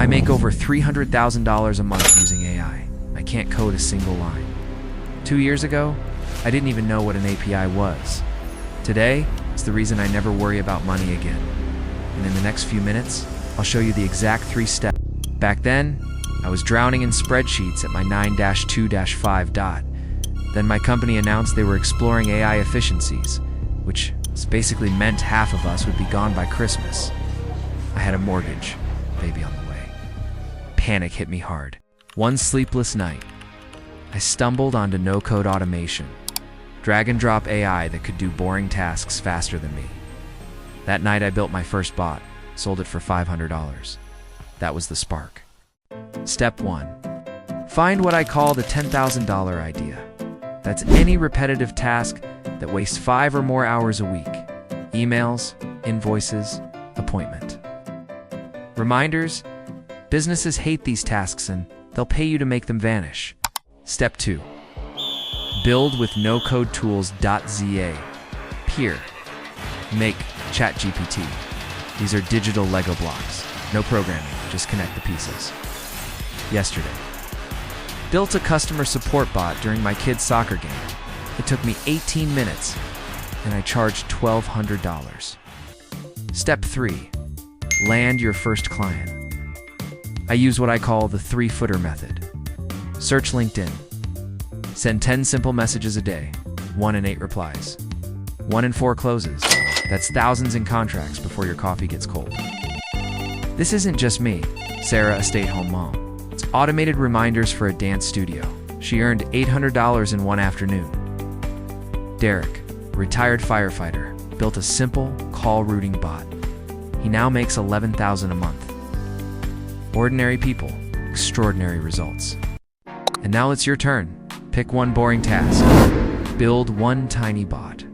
make over $300,000 a month using AI. I can't code a single line. 2 years ago, I didn't even know what an API was. Today, it's the reason I never worry about money again. And in the next few minutes, I'll show you the exact 3 steps. Back then, I was drowning in spreadsheets at my 9-2-5 dot. Then my company announced they were exploring AI efficiencies, which basically meant half of us would be gone by Christmas. I had a mortgage, baby on the way. Panic hit me hard. One sleepless night, I stumbled onto no-code automation, drag-and-drop AI that could do boring tasks faster than me. That night I built my first bot, sold it for $500. That was the spark. Step 1. Find what I call the $10,000 idea. That's any repetitive task that wastes 5 or more hours a week. Emails, invoices, appointment. Reminders? Businesses hate these tasks and they'll pay you to make them vanish. Step 2. Build with no-code-tools.za. Peer. Make ChatGPT. These are digital Lego blocks. No programming, just connect the pieces. Yesterday, built a customer support bot during my kid's soccer game. It took me 18 minutes, and I charged $1,200. Step 3. Land your first client. I use what I call the 3-footer method. Search LinkedIn. Send 10 simple messages a day, 1 in 8 replies. 1 in 4 closes. That's thousands in contracts before your coffee gets cold. This isn't just me, Sarah, a stay-at-home mom. It's automated reminders for a dance studio. She earned $800 in one afternoon. Derek, a retired firefighter, built a simple call routing bot. He now makes $11,000 a month. Ordinary people, extraordinary results. And now it's your turn. Pick one boring task. Build one tiny bot.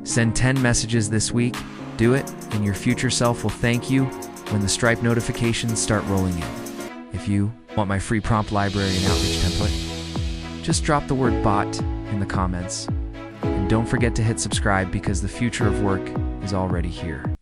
Send 10 messages this week. Do it, and your future self will thank you when the Stripe notifications start rolling in. If you want my free prompt library and outreach template, just drop the word bot in the comments. And don't forget to hit subscribe because the future of work is already here.